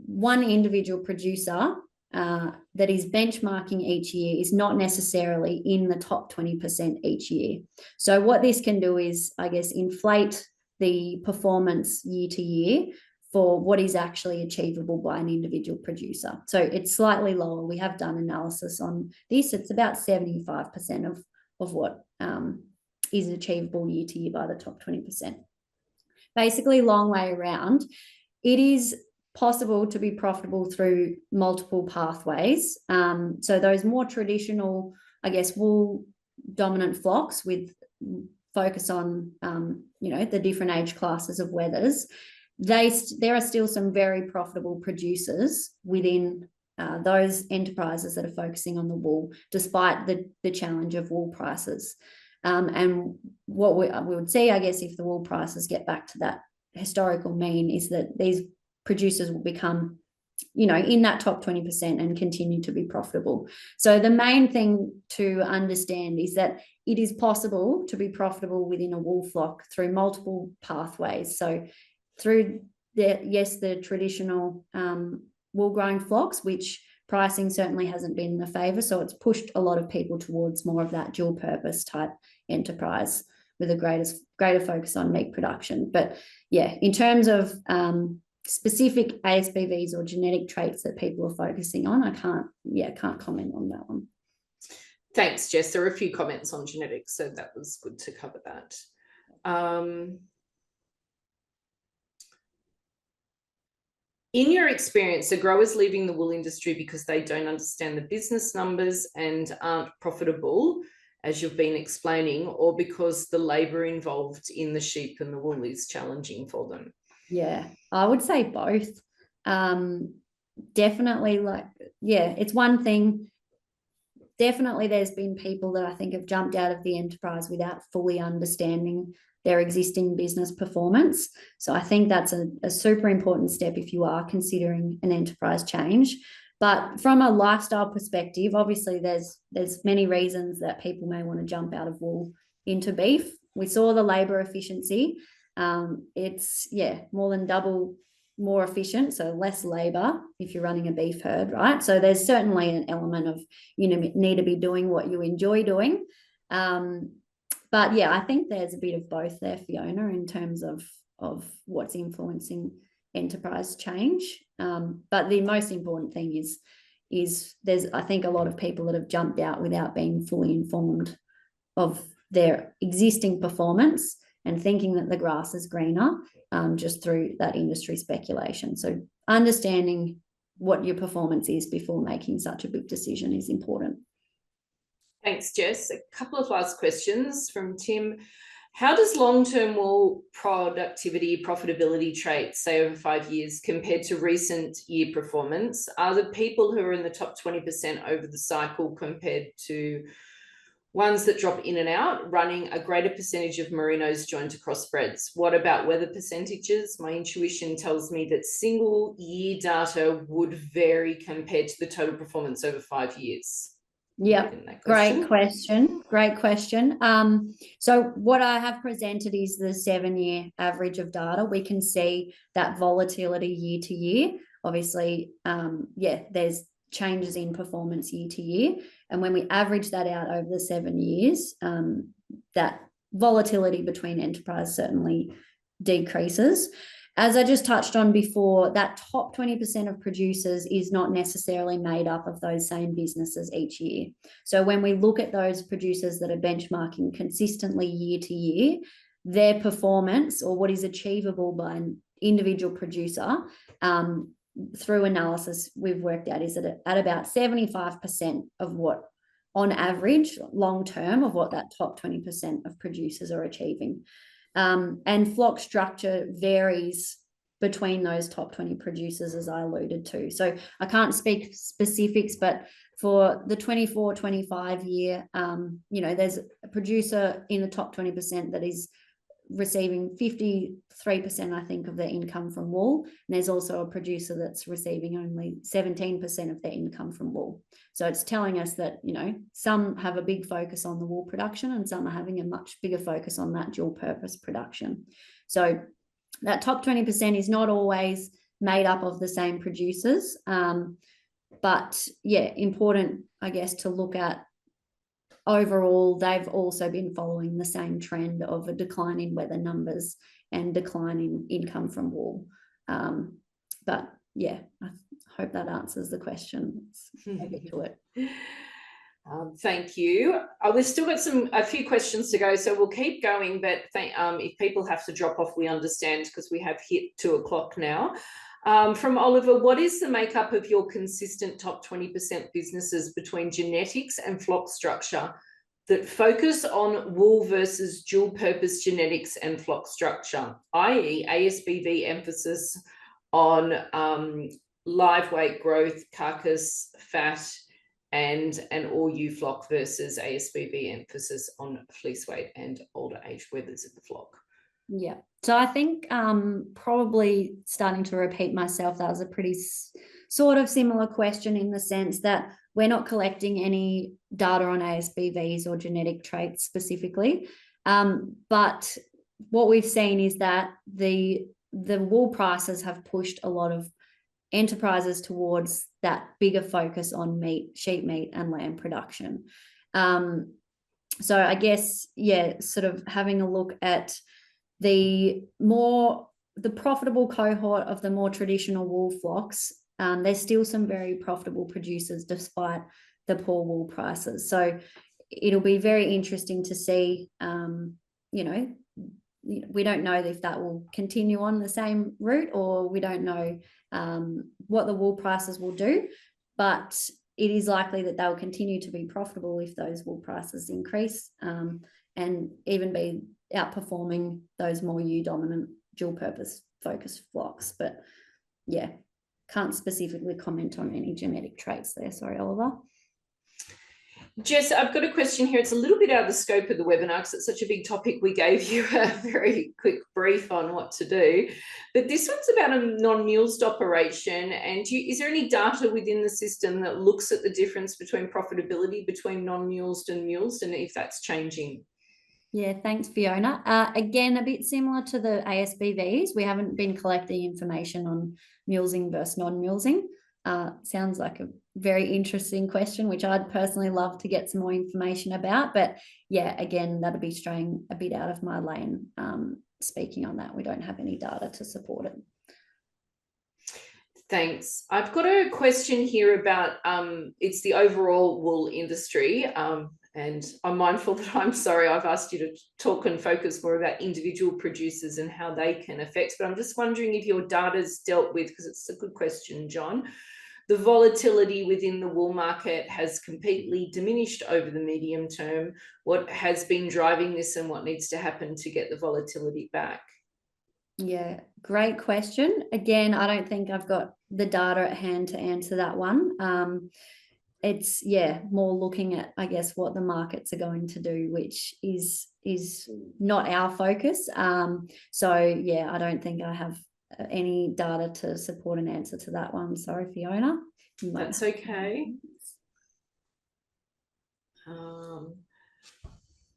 [SPEAKER 2] one individual producer that is benchmarking each year is not necessarily in the top 20% each year. So what this can do is, I guess, inflate the performance year to year for what is actually achievable by an individual producer. So it's slightly lower. We have done analysis on this. It's about 75% of what is achievable year to year by the top 20%. Basically, long way around, it is possible to be profitable through multiple pathways. So those more traditional, I guess, wool dominant flocks with focus on, the different age classes of wethers, there are still some very profitable producers within those enterprises that are focusing on the wool, despite the challenge of wool prices. And what we would see, I guess, if the wool prices get back to that historical mean, is that these producers will become, in that top 20% and continue to be profitable. So the main thing to understand is that it is possible to be profitable within a wool flock through multiple pathways. So through the traditional wool growing flocks, which pricing certainly hasn't been in the favour. So it's pushed a lot of people towards more of that dual purpose type enterprise with a greater focus on meat production. But yeah, in terms of specific ASBVs or genetic traits that people are focusing on, I can't comment on that one.
[SPEAKER 1] Thanks, Jess. There are a few comments on genetics, so that was good to cover that. In your experience, are growers leaving the wool industry because they don't understand the business numbers and aren't profitable, as you've been explaining, or because the labour involved in the sheep and the wool is challenging for them?
[SPEAKER 2] Yeah, I would say both. Definitely, it's one thing. Definitely there's been people that I think have jumped out of the enterprise without fully understanding their existing business performance. So I think that's a super important step if you are considering an enterprise change. But from a lifestyle perspective, obviously there's many reasons that people may want to jump out of wool into beef. We saw the labour efficiency. It's more than double more efficient, so less labor if you're running a beef herd, right? So there's certainly an element of need to be doing what you enjoy doing. But yeah, I think there's a bit of both there, Fiona, in terms of what's influencing enterprise change. But the most important thing is there's, I think, a lot of people that have jumped out without being fully informed of their existing performance and thinking that the grass is greener just through that industry speculation. So understanding what your performance is before making such a big decision is important.
[SPEAKER 1] Thanks, Jess. A couple of last questions from Tim. How does long-term wool productivity, profitability traits, say over 5 years, compared to recent year performance? Are the people who are in the top 20% over the cycle compared to ones that drop in and out, running a greater percentage of merinos joined to crossbreds? What about weather percentages? My intuition tells me that single year data would vary compared to the total performance over 5 years.
[SPEAKER 2] Yeah, great question. So what I have presented is the 7-year average of data. We can see that volatility year to year. Obviously, there's changes in performance year to year. And when we average that out over the 7 years, that volatility between enterprise certainly decreases. As I just touched on before, that top 20% of producers is not necessarily made up of those same businesses each year. So when we look at those producers that are benchmarking consistently year to year, their performance, or what is achievable by an individual producer, through analysis we've worked out, is at about 75% of what, on average, long term, of what that top 20% of producers are achieving. And flock structure varies between those top 20 producers, as I alluded to. So I can't speak specifics, but for the 24-25 year, there's a producer in the top 20% that is receiving 53%, I think, of their income from wool. And there's also a producer that's receiving only 17% of their income from wool. So it's telling us that, some have a big focus on the wool production and some are having a much bigger focus on that dual purpose production. So that top 20% is not always made up of the same producers. But yeah, important, I guess, to look at overall, they've also been following the same trend of a decline in weather numbers and decline in income from wool. But yeah, I hope that answers the question. Let's get to it.
[SPEAKER 1] Thank you. We've still got a few questions to go, so we'll keep going. But if people have to drop off, we understand, because we have hit 2 o'clock now. From Oliver, what is the makeup of your consistent top 20% businesses between genetics and flock structure that focus on wool versus dual purpose genetics and flock structure, i.e. ASBV emphasis on live weight growth, carcass, fat, and an all-ewe flock versus ASBV emphasis on fleece weight and older age wethers of the flock?
[SPEAKER 2] Yeah. So I think probably starting to repeat myself, that was a pretty sort of similar question, in the sense that we're not collecting any data on ASBVs or genetic traits specifically. But what we've seen is that the wool prices have pushed a lot of enterprises towards that bigger focus on meat, sheep meat and lamb production. So I guess, yeah, sort of having a look at the profitable cohort of the more traditional wool flocks, there's still some very profitable producers despite the poor wool prices. So it'll be very interesting to see, we don't know if that will continue on the same route, or we don't know what the wool prices will do, but it is likely that they'll continue to be profitable if those wool prices increase, and even be outperforming those more ewe-dominant dual-purpose focused flocks. But yeah, can't specifically comment on any genetic traits there. Sorry, Oliver.
[SPEAKER 1] Jess, I've got a question here. It's a little bit out of the scope of the webinar because it's such a big topic. We gave you a very quick brief on what to do. But this one's about a non-mulesed operation. And is there any data within the system that looks at the difference between profitability between non-mulesed and mulesed, and if that's changing?
[SPEAKER 2] Yeah, thanks, Fiona. Again, a bit similar to the ASBVs. We haven't been collecting information on mulesing versus non-mulesing. Sounds like a very interesting question, which I'd personally love to get some more information about. But yeah, again, that'll be straying a bit out of my lane speaking on that. We don't have any data to support it.
[SPEAKER 1] Thanks. I've got a question here about it's the overall wool industry. And I'm mindful that I'm sorry, I've asked you to talk and focus more about individual producers and how they can affect, but I'm just wondering if your data's dealt with, because it's a good question, John, the volatility within the wool market has completely diminished over the medium term. What has been driving this and what needs to happen to get the volatility back?
[SPEAKER 2] Yeah, great question. Again, I don't think I've got the data at hand to answer that one. It's more looking at, I guess, what the markets are going to do, which is not our focus. So I don't think I have any data to support an answer to that one. Sorry, Fiona.
[SPEAKER 1] That's okay.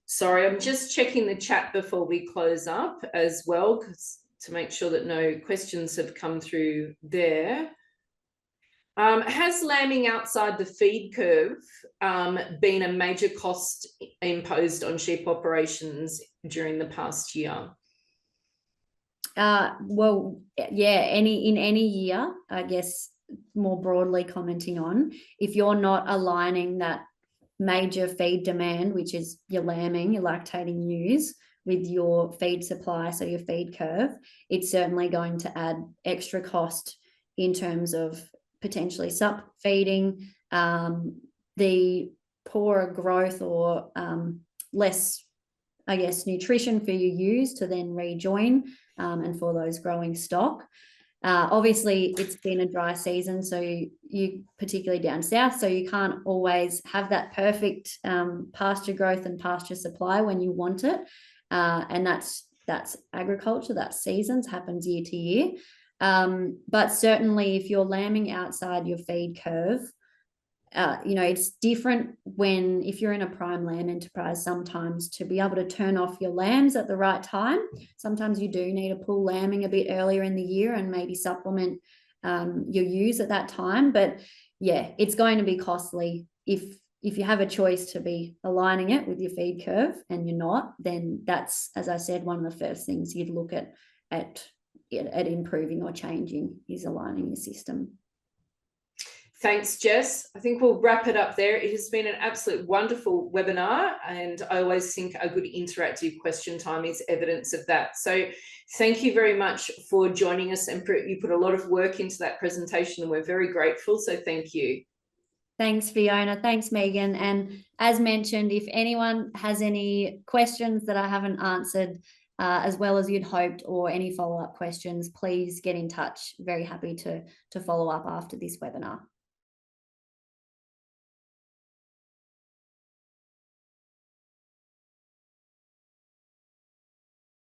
[SPEAKER 1] Sorry, I'm just checking the chat before we close up as well, to make sure that no questions have come through there. Has lambing outside the feed curve been a major cost imposed on sheep operations during the past year?
[SPEAKER 2] In any year, I guess, more broadly commenting on, if you're not aligning that major feed demand, which is your lambing, your lactating ewes, with your feed supply, so your feed curve, it's certainly going to add extra cost in terms of potentially sup feeding, the poorer growth or less, I guess, nutrition for your ewes to then rejoin, and for those growing stock. Obviously, it's been a dry season, so you particularly down south, so you can't always have that perfect pasture growth and pasture supply when you want it, and that's agriculture, that's seasons, happens year to year. But certainly, if you're lambing outside your feed curve, it's different if you're in a prime lamb enterprise, sometimes to be able to turn off your lambs at the right time. Sometimes you do need to pull lambing a bit earlier in the year and maybe supplement your ewes at that time. But it's going to be costly if you have a choice to be aligning it with your feed curve and you're not, then that's, as I said, one of the first things you'd look at improving or changing is aligning your system.
[SPEAKER 1] Thanks, Jess. I think we'll wrap it up there. It has been an absolute wonderful webinar, and I always think a good interactive question time is evidence of that. So thank you very much for joining us, and you put a lot of work into that presentation, and we're very grateful. So thank you.
[SPEAKER 2] Thanks, Fiona. Thanks, Megan. And as mentioned, if anyone has any questions that I haven't answered as well as you'd hoped, or any follow-up questions, please get in touch. Very happy to follow up after this webinar.